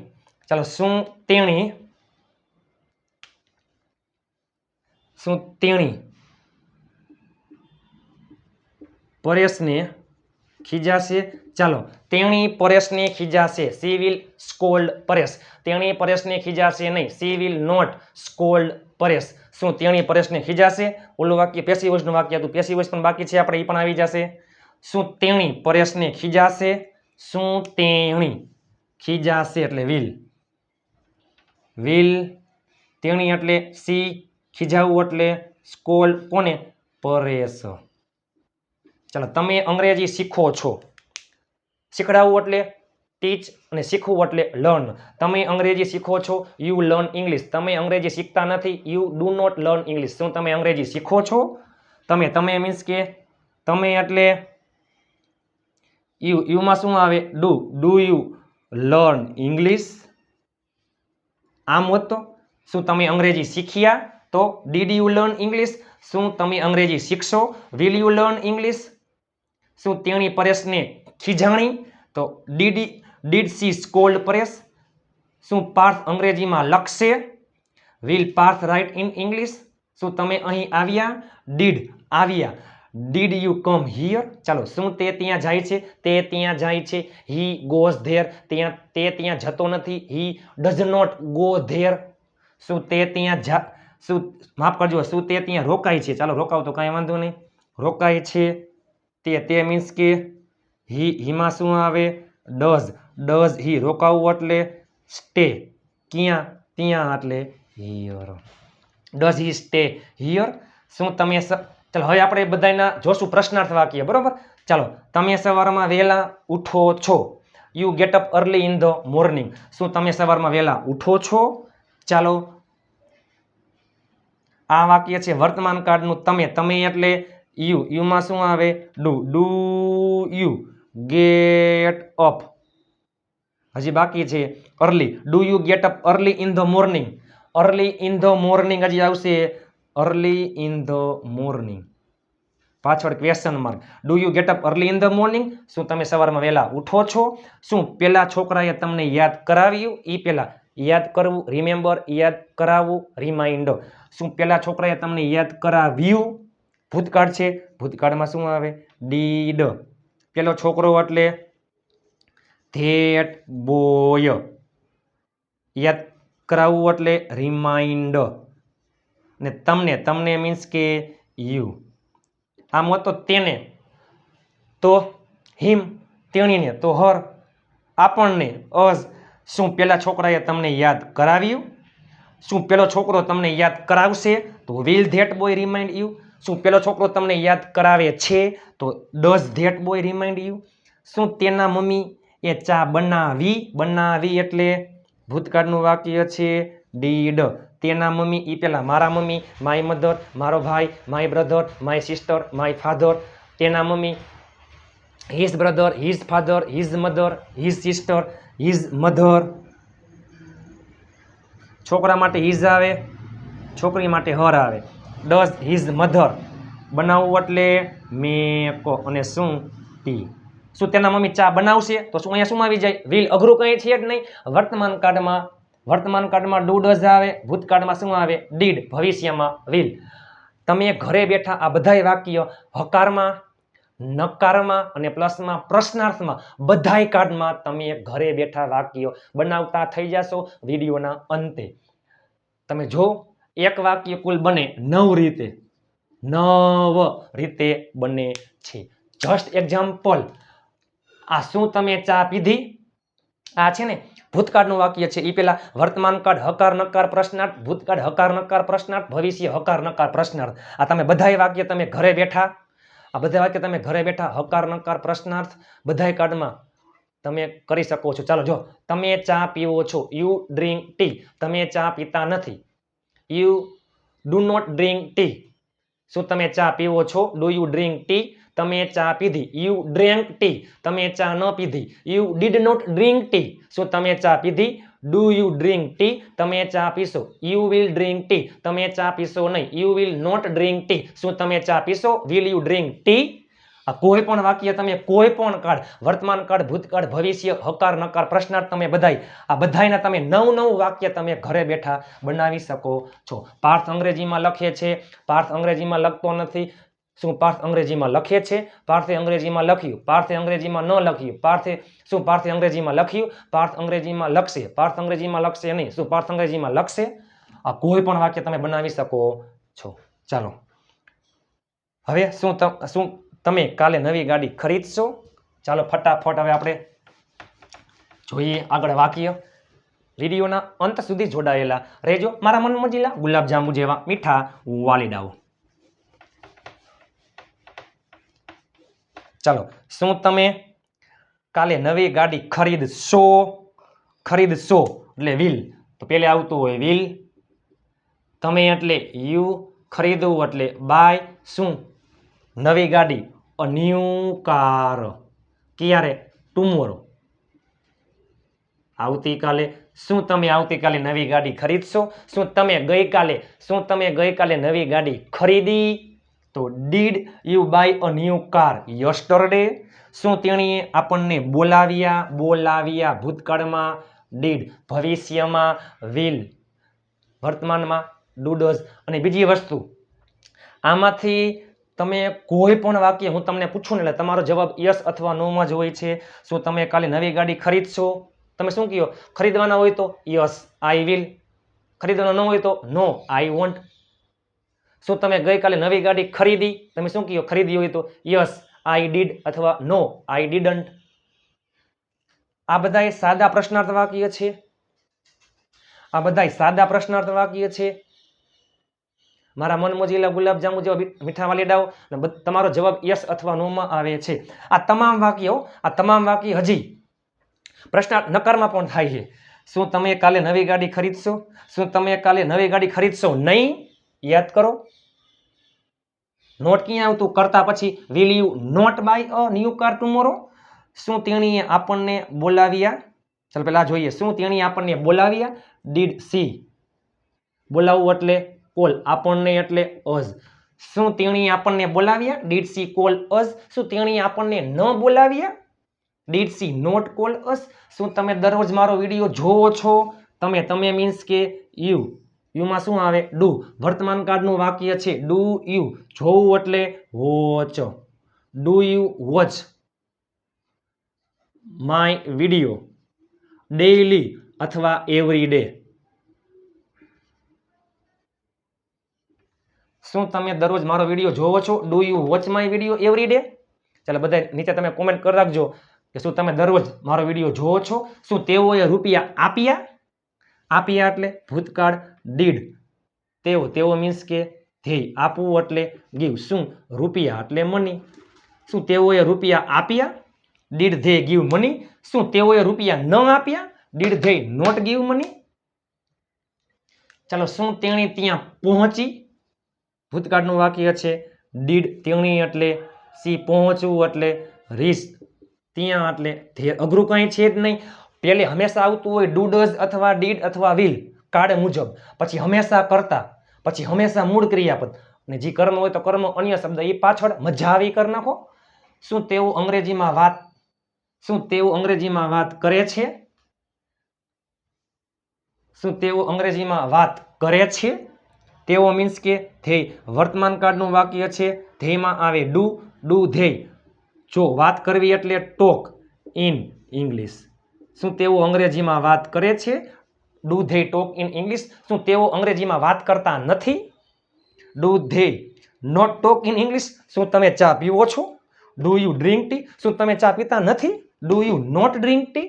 ચાલો, શું તેણી પરેશને ખીજાશે? ચાલો, તેણી પરેશને ખીજાશે. She will scold Paresh. તેણી પરેશને ખીજાશે નહીં. She will not scold Paresh. શું તેણી પરેશને ખીજાશે? ઓલું વાક્ય પેસિવ વોઇસનું વાક્ય હતું. પેસિવ વોઇસ પણ બાકી છે આપણે, એ પણ આવી જશે. શું તેણી પરેશને ખીજાશે? શું તેણી ખીજાશે એટલે વિલ. તેણી એટલે સી. ખીજાવું એટલે સ્કોલ્ડ. કોને? પરેશ. ચાલો, તમે અંગ્રેજી શીખો છો. શીખડાવવું એટલે ટીચ અને શીખવું એટલે લર્ન. તમે અંગ્રેજી શીખો છો. You learn English. તમે અંગ્રેજી શીખતા નથી. You do not learn English. શું તમે અંગ્રેજી શીખો છો? તમે મીન્સ કે તમે એટલે યુમાં શું આવે? Do you learn English? આમ હોત તો શું તમે અંગ્રેજી શીખ્યા? તો ડીડ યુ લર્ન ઇંગ્લિશ? શું તમે અંગ્રેજી શીખશો? Will you learn English? શું તેણી પરેશને ખીજાણી? તો ડીડ સી સ્કોલ્ડ પરેશ? શું પાર્થ અંગ્રેજીમાં લખશે? Will Parth write in English? શું તમે અહીં આવ્યા? ડીડ આવ્યા. Did you come here? ચાલો, શું તે ત્યાં જાય છે? તે ત્યાં જાય છે. He goes there. તે ત્યાં જતો નથી. He does not go there. શું તે ત્યાં માફ કરજો, શું તે ત્યાં રોકાય છે? ચાલો, રોકાવ તો કાંઈ વાંધો નહીં. રોકાય છે. તે મીન્સ કે હીમાં શું આવે? Does he. રોકાવું એટલે સ્ટે. ક્યાં? ત્યાં એટલે here. Does he stay here? શું તમે ચાલો, હવે આપણે બધાના જોશું પ્રશ્નાર્થ વાક્ય, બરોબર? ચાલો, તમે સવારમાં વહેલા ઉઠો છો. You get up early in the morning. શું તમે સવારમાં વહેલા ઉઠો છો? ચાલો, આ વાક્ય છે વર્તમાન કાળનું તમે. તમે એટલે યુમાં શું આવે? Do you get up? હજી બાકી છે early. Do you get up early in the morning? Early in the morning હજી આવશે. અર્લી ઇન ધ મોર્નિંગ પાછળ question mark. Do you get up early in the morning? શું તમે સવારમાં વહેલા ઉઠો છો? શું પેલા છોકરાએ તમને યાદ કરાવ્યું? ઈ પેલા યાદ કરવું, રિમેમ્બર. યાદ કરાવવું, રિમાઇન્ડર. શું પેલા છોકરાએ તમને યાદ કરાવ્યું? ભૂતકાળ છે. ભૂતકાળમાં શું આવે? ડીડ. પેલો છોકરો એટલે ધેટ બોય. યાદ કરાવવું એટલે રિમાઇન્ડ. ને તમને મીન્સ કે યુ. આમ હતો તેને, તો હિમ. તેણીને તો હર. આપણને અસ. શું પેલા છોકરાએ તમને યાદ કરાવ્યું? શું પેલો છોકરો તમને યાદ કરાવશે? તો will that boy remind you. શું પેલો છોકરો તમને યાદ કરાવે છે? તો does that boy remind you. શું તેના મમ્મી એ ચા બનાવી એટલે ભૂતકાળનું વાક્ય છે ડીડ. તેના મમ્મી ઈ પેલા મારા મમ્મી, માય મધર, મારો ભાઈ, my brother, my sister, my father. તેના મમ્મી his brother, his father, his mother, his sister, his mother. છોકરા માટે હિઝ આવે, છોકરી માટે હર આવે. ડઝ હિઝ મધર બનાવવું એટલે મેક. અને શું? ટી. શું તેના મમ્મી ચા બનાવશે? તો શું અહીંયા શું આવી જાય? વિલ. અઘરું કંઈ છે જ નહીં. વર્તમાન કાળમાં ડુ ડઝ આવે. ભૂતકાળમાં શું આવે? ડીડ. ભવિષ્યમાં વિલ. તમે ઘરે બેઠા આ બધાય વાક્ય હકારમાં, નકારમાં અને પ્લસમાં પ્રશ્નાર્થમાં બધાય કાર્ડમાં તમે ઘરે બેઠા વાક્યો બનાવતા થઈ જશો વિડીયોના અંતે. તમે જો એક વાક્ય કુલ બને 9 રીતે. 9 રીતે બને છે. Just example. આ શું તમે ચા પીધી? આ છે ને ભૂતકાળનું વાક્ય છે. એ પેલા વર્તમાન કાળ હકાર નકાર પ્રશ્નાર્થ, ભૂતકાળ હકાર નકાર પ્રશ્નાર્થ, ભવિષ્ય હકાર નકાર પ્રશ્નાર્થ. આ તમે બધાય વાક્ય તમે ઘરે બેઠા, આ બધા વાક્ય તમે ઘરે બેઠા હકાર નકાર પ્રશ્નાર્થ બધાય કાર્ડમાં તમે કરી શકો છો. ચાલો, જો તમે ચા પીવો છો. You drink tea. તમે ચા પીતા નથી. You do not drink tea. શું તમે ચા પીવો છો? Do you drink tea? તમે ચા પીધી. You drank tea. તમે ચા ન પીધી. You did not drink tea. શું તમે ચા પીધી? Do you drink tea? તમે ચા પીશો. You will drink tea. તમે ચા પીશો નહીં. You will not drink tea. શું તમે ચા પીશો? Will you drink T? આ કોઈ પણ વાક્ય તમે કોઈ પણ કાળ, વર્તમાન કાળ, ભૂતકાળ, ભવિષ્ય, હકાર નકાર પ્રશ્નાર્થ તમે બધાય આ બધાયના તમે 9 વાક્ય તમે ઘરે બેઠા બનાવી શકો છો. પાર્થ અંગ્રેજીમાં લખે છે. પાર્થ અંગ્રેજીમાં લખતો નથી. શું પાર્થ અંગ્રેજીમાં લખે છે? પાર્થે અંગ્રેજીમાં લખ્યું. પાર્થે અંગ્રેજીમાં ન લખ્યું. પાર્થે અંગ્રેજીમાં લખ્યું. પાર્થ અંગ્રેજીમાં લખશે. પાર્થ અંગ્રેજીમાં લખશે નહીં. શું પાર્થ અંગ્રેજીમાં લખશે? આ કોઈ પણ વાક્ય તમે બનાવી શકો છો. ચાલો, હવે શું તમે કાલે નવી ગાડી ખરીદશો? ચાલો ફટાફટ હવે આપણે જોઈએ આગળ વાક્ય. વિડીયોના અંત સુધી જોડાયેલા રહેજો. મારા મનમજીલા ગુલાબજાંબુ જેવા મીઠા વાલીડાઓ. ચાલો, શું તમે કાલે નવી ગાડી ખરીદશો? ખરીદશો એટલે વિલ. તો પેલે આવતું હોય વિલ. તમે એટલે યુ. ખરીદવું એટલે બાય. શું? નવી ગાડી. અ ન્યૂ કાર. ક્યારે? ટુમોરો. આવતીકાલે. શું તમે આવતીકાલે નવી ગાડી ખરીદશો? શું તમે ગઈકાલે નવી ગાડી ખરીદી? તો did you buy a new car yesterday? શું તેણીએ આપણને બોલાવ્યા ભૂતકાળમાં? ડીડ. ભવિષ્યમાં? વિલ. વર્તમાનમાં? Do does. અને બીજી વસ્તુ, આમાંથી તમે કોઈ પણ વાક્ય હું તમને પૂછું ને એટલે તમારો જવાબ યસ અથવા નો માં જ હોય છે. શું તમે કાલે નવી ગાડી ખરીદશો? તમે શું કહો? ખરીદવાના હોય તો યસ આઈ વિલ, ખરીદવાના ન હોય તો નો આઈ વોન્ટ. શું તમે ગઈકાલે નવી ગાડી ખરીદી? તમે શું કહો? ખરીદી હોય તો યસ આઈ ડીડ અથવા નો આઈ ડીડન્ટ. આ બધા સાદા પ્રશ્નાર્થ વાક્ય છે. મારા મન મોજીલા ગુલાબજાંબુ જેવા મીઠા વાલીડાઓ, તમારો જવાબ યસ અથવા નો માં આવે છે. આ તમામ વાક્ય હજી પ્રશ્નાર્થ નકારમાં પણ થાય છે. શું તમે કાલે નવી ગાડી ખરીદશો? શું તમે કાલે નવી ગાડી ખરીદશો નહીં? યાદ કરો. નોટ ક્યાં આવતું? કરતા પછી. Will you not buy a new car tomorrow? શું તેણીએ આપણને બોલાવ્યા? ચાલો પહેલા જોઈએ. શું તેણીએ આપણને બોલાવ્યા? Did C. બોલાવવું એટલે કોલ, આપણને એટલે અઝ. શું તેણીએ આપણને બોલાવ્યા? Did she call us? શું તેણીએ આપણને ન બોલાવ્યા? Did she not call us? શું તમે દરરોજ મારો વિડીયો જોવો છો? તમે મીન્સ કે યુ. યુમાં શું આવે? ડુ. વર્તમાન કાળનું વાક્ય છે ડુ યુ. જોવું એટલે watch. Do you watch my video daily અથવા એવરી ડે? શું તમે દરરોજ મારો વિડીયો જોવો છો? Do you watch my video every day? ચાલો બધા નીચે તમે કોમેન્ટ કરી રાખજો કે શું તમે દરરોજ મારો વિડીયો જોવો છો? શું તેઓએ રૂપિયા આપ્યા? આપ્યા એટલે ભૂતકાળ. ડીડ. તેઓ મીન્સ કે ધ્યેય. આપવું એટલે ગીવ. શું રૂપિયા એટલે મની. શું તેઓએ રૂપિયા આપ્યા? Did they give money? શું તેઓએ રૂપિયા ન આપ્યા? Did they not give money? ચાલો, શું તેણી ત્યાં પહોંચી? ભૂતકાળનું વાક્ય છે ડીડ. તેણી એટલે સી. પહોંચવું એટલે રીચ. ત્યાં એટલે ધ્યેય. અઘરું કંઈ છે જ નહીં. પહેલે હંમેશા આવતું હોય ડુ ડઝ અથવા ડીડ અથવા વિલ કાળ મુજબ, પછી હંમેશા કરતા, પછી હંમેશા મૂળ ક્રિયાપદ, અને જે કર્મ હોય તો કર્મ અન્ય શબ્દ એ પાછળ મજા આવી કરી નાખો. શું તેઓ અંગ્રેજીમાં વાત કરે છે? શું તેઓ અંગ્રેજીમાં વાત કરે છે? તેઓ મીન્સ કે ધ્યેય. વર્તમાન કાળનું વાક્ય છે. ધ્યેયમાં આવે ડુ. ડુ ધ્યેય. જો વાત કરવી એટલે ટોક ઇન ઇંગ્લિશ. શું તેઓ અંગ્રેજીમાં વાત કરે છે? Do they talk in English? શું તેઓ અંગ્રેજીમાં વાત કરતા નથી? Do they not talk in English? શું તમે ચા પીવો છો? Do you drink tea? શું તમે ચા પીતા નથી? Do you not drink tea?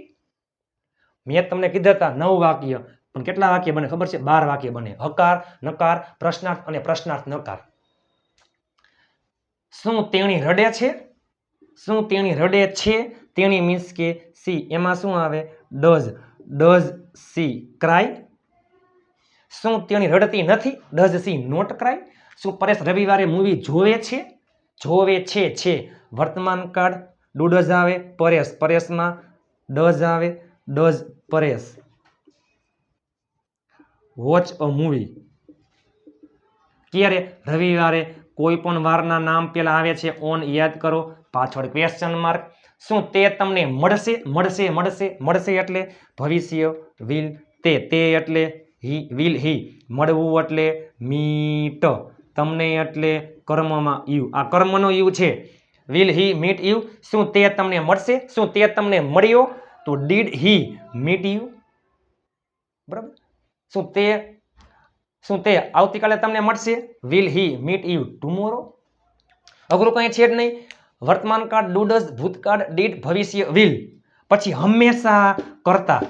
મેં તમને કીધા હતા 9 વાક્ય, પણ કેટલા વાક્ય બને ખબર છે? 12 વાક્ય બને. હકાર, નકાર, પ્રશ્નાર્થ અને પ્રશ્નાર્થ નકાર. શું તેણી રડે છે? શું તેણી રડે છે? તેણી મીન્સ કે સી. એમાં શું આવે? ડઝ. Does she cry? શું તેણી રડતી નથી? Does she not cry? શું પરેશ રવિવારે મૂવી જોવે છે? જોવે છે. વર્તમાન કાળ. ડુ ડઝ આવે. પરેશમાં ડઝ આવે. Does Paresh watch a movie? ક્યારે? રવિવારે. કોઈ પણ વારના નામ પેલા આવે છે ઓન, યાદ કરો. પાછળ ક્વેશ્ચન માર્ક. શું તે તમને મળશે? મળશે એટલે ભવિષ્ય. વિલ. તે એટલે વિલ હી. મળવું એટલે મીટ. તમને એટલે કર્મમાં યુ. આ કર્મનો યુ છે. Will he meet you? શું તે તમને મળશે? શું તે તમને મળ્યો? તો ડીડ હી મીટ યુ? બરાબર. શું તે આવતીકાલે તમને મળશે? Will he meet you tomorrow? અઘરું કંઈ છે જ નહીં. વર્તમાન કાળ, ડુ ડઝ, ભૂતકાળ, ડીડ, ભવિષ્ય, વિલ. પછી હંમેશા કરતા.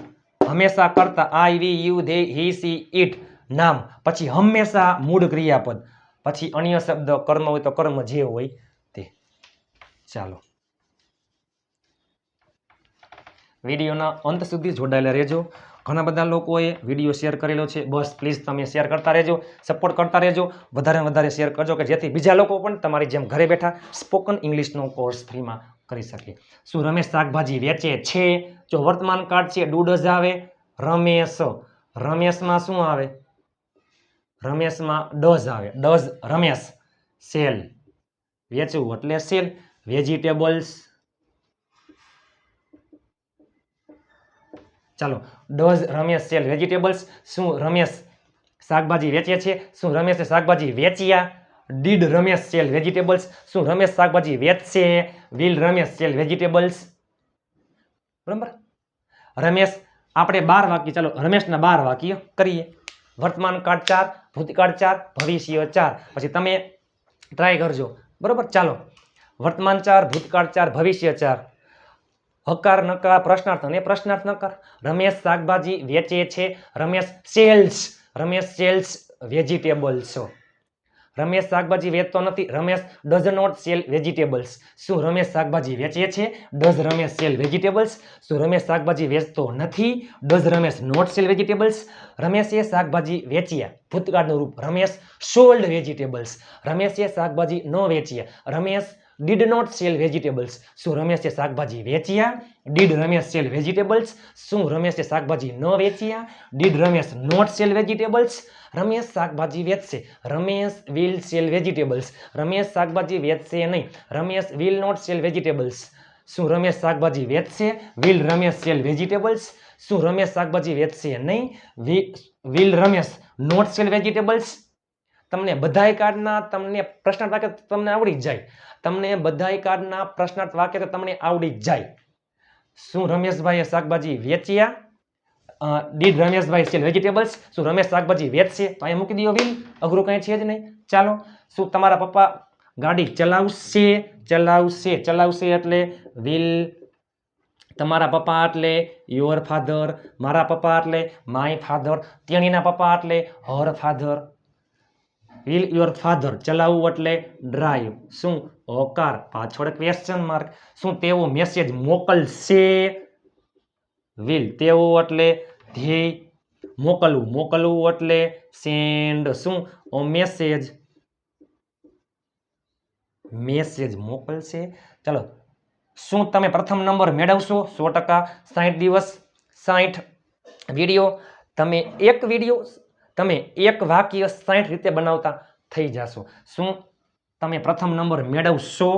I, we, you, they, he, she, it નામ. પછી હંમેશા મૂળ ક્રિયાપદ. પછી અન્ય શબ્દ કર્મ હોય તો કર્મ જે હોય તે. ચાલો, વિડીયોના અંત સુધી જોડાયેલા રહેજો. ઘણા બધા લોકોએ વિડીયો શેર કરેલો છે. બસ પ્લીઝ તમે શેર કરતા રહેજો, સપોર્ટ કરતા રહેજો. વધારે વધારે શેર કરજો કે જેથી બીજા લોકો પણ તમારી જેમ ઘરે બેઠા સ્પોકન ઇંગ્લિશનો કોર્સ ફ્રીમાં કરી શકે. શું રમેશ શાકભાજી વેચે છે? જો વર્તમાન કાળ છે ડુ ડઝ આવે. રમેશ, રમેશમાં શું આવે? રમેશમાં ડઝ આવે, ડઝ રમેશ સેલ, વેચવું એટલે સેલ. વેજીટેબલ્સ, ચાલો, ડઝ રમેશ સેલ વેજીટેબલ્સ? શું રમેશ શાકભાજી વેચે છે? શું રમેશે શાકભાજી વેચ્યા? Did Ramesh sell vegetables? શું રમેશ શાકભાજી વેચશે? Will Ramesh sell vegetables? બરાબર. રમેશ, આપણે 12 વાક્ય, ચાલો રમેશના 12 વાક્ય કરીએ. વર્તમાન કાળ 4, ભૂતકાળ 4, ભવિષ્ય 4. પછી તમે ટ્રાય કરજો. બરાબર. ચાલો, વર્તમાન 4, ભૂતકાળ 4, ભવિષ્ય 4. હકાર નકાર પ્રશ્નાર્થ અને પ્રશ્નાર્થ નકાર. રમેશ શાકભાજી વેચે છે. Ramesh cells vegetables. રમેશ શાકભાજી વેચતો નથી. Ramesh does not sell vegetables. શું રમેશ શાકભાજી વેચે છે? Does Ramesh sell vegetables? શું રમેશ શાકભાજી વેચતો નથી? Does Ramesh not sell vegetables? રમેશે શાકભાજી વેચ્યા. ભૂતકાળનું રૂપ રમેશ સોલ્ડ વેજીટેબલ્સ. રમેશે શાકભાજી ન વેચ્યા. Ramesh did not sell vegetables. શું રમેશે શાકભાજી વેચ્યા? Did Ramesh sell vegetables? શું રમેશે શાકભાજી ન વેચ્યા? Did Ramesh not sell vegetables? Ramesh શાકભાજી વેચશે. Ramesh will sell vegetables. Ramesh શાકભાજી વેચશે નહીં. Ramesh will not sell vegetables. શું રમેશ શાકભાજી વેચશે? Will Ramesh sell vegetables? શું રમેશ શાકભાજી વેચશે નહીં? Will Ramesh not sell vegetables? તમને બધાય કાર્ડના તમને પ્રશ્નાર્થ વાક્ય તમને આવડી જાય. તમને બધાય કાર્ડના પ્રશ્નાર્થ વાક્ય તો તમને આવડી જાય. શું રમેશભાઈએ શાકભાજી વેચ્યા? Did Rameshbhai sell vegetables? શું રમેશ શાકભાજી વેચશે? તો અહીંયા મૂકી દો વિલ, અઘરું કંઈ છે જ નહીં. ચાલો, શું તમારા પપ્પા ગાડી ચલાવશે? ચલાવશે એટલે વિલ. તમારા પપ્પા એટલે યોર ફાધર. મારા પપ્પા એટલે માય ફાધર. તેણીના પપ્પા એટલે her father. Will your father. ચલાવવું એટલે ડ્રાઈવ. શું હોકાર, પાછળ ક્વેશ્ચન માર્ક. શું તેઓ મેસેજ મોકલશે? વિલ. તેઓ એટલે ધ્યેય. મોકલવું એટલે સેન્ડ. શું મેસેજ મોકલશે. ચાલો, શું તમે પ્રથમ નંબર મેળવશો? 100%. 60 દિવસ, 60 વિડીયો. તમે એક વાક્ય 60 રીતે બનાવતા થઈ જશો. શું તમે પ્રથમ નંબર મેળવશો?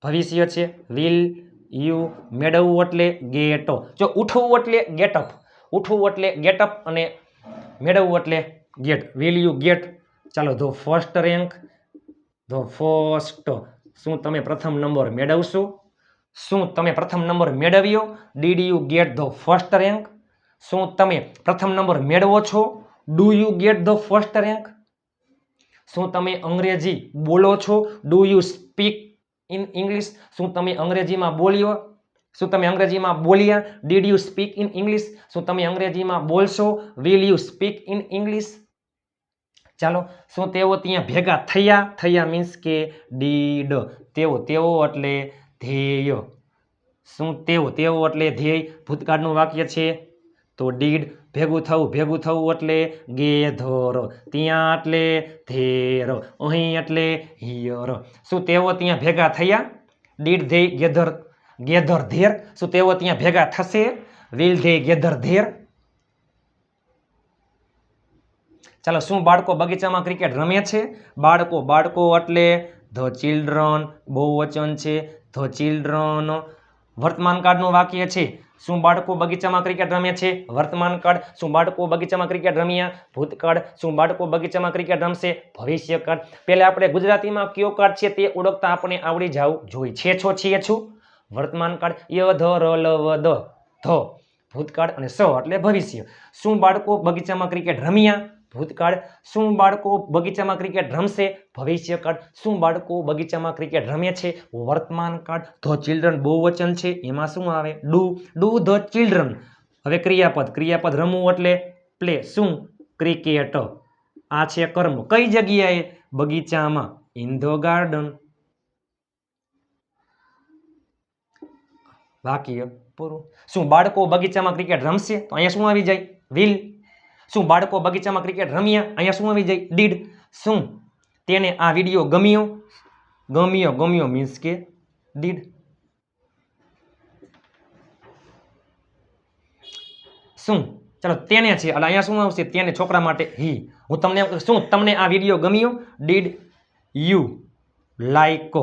ભવિષ્ય છે વિલ યુ. મેળવવું એટલે ગેટ. જો ઉઠવું એટલે ગેટઅપ, અને મેળવવું એટલે ગેટ. Will you get. ચાલો, ધ ફર્સ્ટ રેન્ક. શું તમે પ્રથમ નંબર મેળવશો? શું તમે પ્રથમ નંબર મેળવ્યો? Did you get the first rank? શું તમે પ્રથમ નંબર મેળવો છો? Do you get the first rank? શું તમે અંગ્રેજી બોલો છો? Do you speak in English? શું તમે અંગ્રેજીમાં બોલ્યા? Did you speak in English? શું તમે અંગ્રેજીમાં બોલશો? Will you speak in English? ચાલો, શું તેઓ ત્યાં ભેગા થયા મીન્સ કે ડીડ. તેઓ એટલે ધ્યેય. શું તેઓ એટલે ધ્યેય. ભૂતકાળનું વાક્ય છે તો ડીડ. ભેગું થવું એટલે ગેધર. ત્યાં એટલે ધેર. અહીં એટલે હિયર. શું તેઓ ત્યાં ભેગા થયા? Did they gather there. શું તેઓ ત્યાં ભેગા થશે? Will they gather there? ચાલો, શું બાળકો બગીચામાં ક્રિકેટ રમે છે? બાળકો એટલે ધ ચિલ્ડ્રન. બહુવચન છે ધ ચિલ્ડ્રન. વર્તમાન કાળનું વાક્ય છે. શું બાળકો બગીચામાં ક્રિકેટ રમે છે? વર્તમાન કાળ. શું બાળકો બગીચામાં ક્રિકેટ રમ્યા? ભૂતકાળ. શું બાળકો બગીચામાં ક્રિકેટ રમશે? ભવિષ્ય કાળ. પહેલા આપણે ગુજરાતીમાં કયો કાળ છે તે ઓળખતા આપણે આવડી જવું જોઈએ. છીએ છું વર્તમાન કાળ. ય ધ ર લ વ ધ ભૂતકાળ અને સ એટલે ભવિષ્ય. શું બાળકો બગીચામાં ક્રિકેટ રમ્યા? ભૂતકાળ. શું બાળકો બગીચામાં ક્રિકેટ રમશે? ભવિષ્યકાળ. શું બાળકો બગીચામાં ક્રિકેટ રમે છે? વર્તમાન કાળ. ધ ચિલ્ડ્રન બહુવચન છે, એમાં શું આવે? Do the children. હવે ક્રિયાપદ રમવું એટલે પ્લે. શું ક્રિકેટ. આ છે કર્મ. કઈ જગ્યાએ? બગીચામાં. In the garden. વાક્ય પૂરું. શું બાળકો બગીચામાં ક્રિકેટ રમશે? તો અહીંયા શું આવી જાય? વિલ. શું બાળકો બગીચામાં ક્રિકેટ રમ્યા? અહીંયા શું આવી જાય? ડીડ. શું તેને આ વિડીયો ગમ્યો મીન્સ કે ડીડ. શું ચલો તેને છે એટલે અહીંયા શું આવશે તેને છોકરા માટે હી હું તમને શું તમને આ વિડીયો ગમ્યો did you like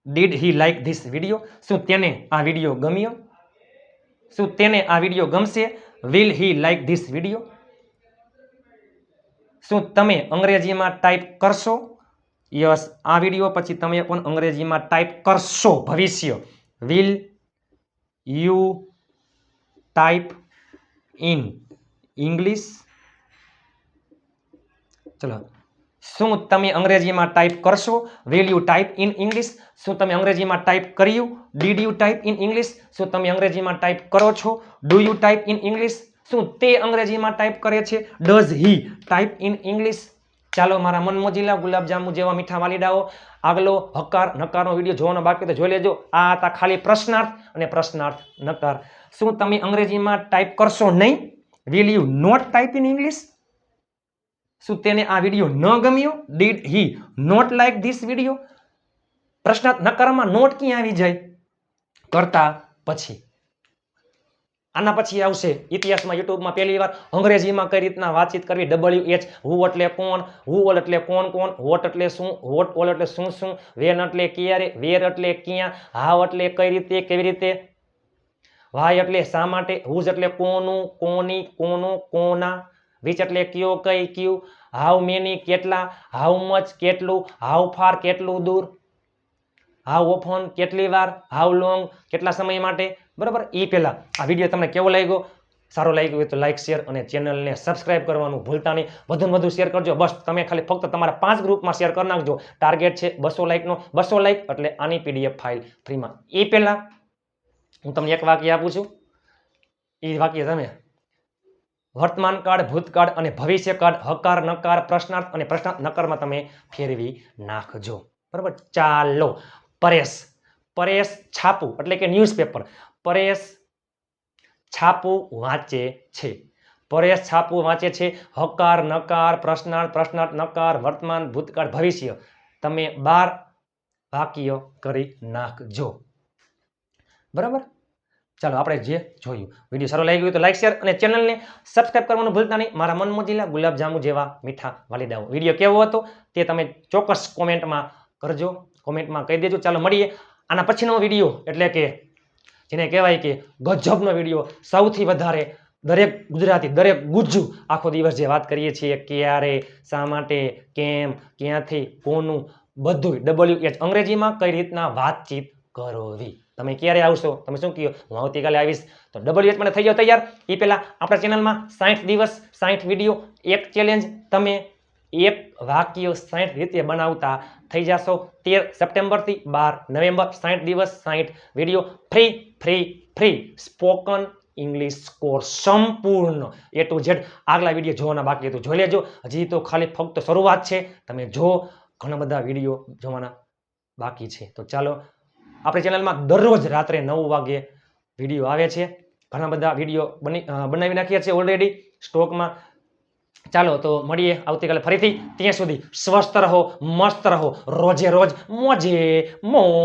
did he like this video શું તેને આ વિડીયો ગમ્યો શું તેને આ વિડીયો ગમશે will he like this video શું તમે અંગ્રેજીમાં ટાઈપ કરશો યસ આ વિડીયો પછી તમે પણ અંગ્રેજીમાં ટાઈપ કરશો ભવિષ્ય will you type in English ચલો શું તમે અંગ્રેજીમાં ટાઈપ કરશો will you type in English શું તમે અંગ્રેજીમાં ટાઈપ કર્યું did you type in English શું તમે અંગ્રેજીમાં ટાઈપ કરો છો do you type in English શું તે અંગ્રેજીમાં ટાઈપ કરે છે does he type in English ચાલો મારા મનમોજીલા ગુલાબજાંબુ જેવા મીઠા વાલીડાઓ આગલો હકાર નકારનો વિડીયો જોવાનો બાકી તો જોઈ લેજો આ હતા ખાલી પ્રશ્નાર્થ અને પ્રશ્નાર્થ નકાર શું તમે અંગ્રેજીમાં ટાઈપ કરશો નહીં will you not type in English શું તેને આ વિડીયો ન ગમ્યો did he not like this video પ્રશ્નાર્થ નકારમાં નોટ ક્યાં આવી જાય કરતા પછી આના પછી આવશે ઇતિહાસમાં યુટ્યુબમાં પહેલી વાર અંગ્રેજીમાં કઈ રીતના વાતચીત કરવી WH હુ એટલે કોણ હુ ઓલ એટલે કોણ કોણ વોટ એટલે શું વોટ ઓલ એટલે શું શું વેન એટલે ક્યારે વેર એટલે ક્યાં હાવ એટલે કઈ રીતે કેવી રીતે વાય એટલે શા માટે હુઝ એટલે કોનું કોની કોનું કોના વિચ એટલે કયો કઈ ક્યુ હાઉ મેની કેટલા હાઉ મચ કેટલું હાઉ ફાર કેટલું દૂર હાઉ ઓફન કેટલી વાર હાઉ લોંગ કેટલા સમય માટે બરાબર એ પહેલા આ વિડીયો તમને કેવો લાગ્યો સારો લાગ્યો હોય તો લાઈક શેર અને ચેનલને સબસ્ક્રાઇબ કરવાનું ભૂલતા નહીં વધુમાં વધુ શેર કરજો બસ તમે ખાલી ફક્ત તમારા 5 ગ્રુપમાં શેર કરી નાખજો ટાર્ગેટ છે 200 લાઈકનો 200 લાઈક એટલે આની PDF ફાઇલ ફ્રીમાં એ પહેલા હું તમને એક વાક્ય આપું છું એ વાક્ય તમે વર્તમાન કાળ ભૂતકાળ અને ભવિષ્ય કાળ હકાર નકાર પ્રશ્નાર્થ અને પ્રશ્નાર્થ નકારમાં તમે ફેરવી નાખજો બરાબર ચાલો પરેશ પરેશ છાપું એટલે કે ન્યૂઝપેપર પરેશ છાપું વાંચે છે પરેશ છાપું વાંચે છે હકાર નકાર પ્રશ્નાર્થ પ્રશ્નાર્થ નકાર વર્તમાન ભૂતકાળ ભવિષ્ય તમે 12 વાક્ય કરી નાખજો બરાબર ચાલો આપણે જે જોયું વિડીયો સારો લાગ્યો તો લાઈક શેર અને ચેનલને સબસ્ક્રાઇબ કરવાનું ભૂલતા નહીં મારા મનમોજીલા ગુલાબજાંબુ જેવા મીઠા વાલીડાઓ વિડીયો કેવો હતો તે તમે ચોક્કસ કોમેન્ટમાં કરજો કોમેન્ટમાં કહી દેજો ચાલો મળીએ આના પછીનો વિડીયો એટલે કે જેને કહેવાય કે ગજબનો વિડીયો સૌથી વધારે દરેક ગુજરાતી દરેક ગુજ્જુ આખો દિવસ જે વાત કરીએ છીએ ક્યારે શા માટે કેમ ક્યાંથી કોનું બધું WH અંગ્રેજીમાં કઈ રીતના વાતચીત કરવી તમે ક્યારે આવશો તમે શું કહો હું આવતીકાલે આવીશ તો WH મને થઈ જાવ તૈયાર એ પહેલા આપણા ચેનલમાં 60 દિવસ 60 વિડીયો એક ચેલેન્જ તમે એક વાક્ય 60 રીતે બનાવતા થઈ જશો 13 સપ્ટેમ્બરથી 12 નવેમ્બર 60 દિવસ 60 video free free free spoken English course સંપૂર્ણ A to Z આગલા વિડીયો જોવાના બાકી તો જોઈ લેજો હજી તો ખાલી ફક્ત શરૂઆત છે તમે જો ઘણા બધા વિડીયો જોવાના બાકી છે તો ચાલો આપણી ચેનલમાં દરરોજ રાત્રે 9 વાગે વિડીયો આવે છે ઘણા બધા વિડીયો બનાવી નાખ્યા છે ઓલરેડી સ્ટોકમાં ચાલો તો મળીએ આવતીકાલે ફરીથી ત્યાં સુધી સ્વસ્થ રહો મસ્ત રહો રોજે રોજ મોજે મોજ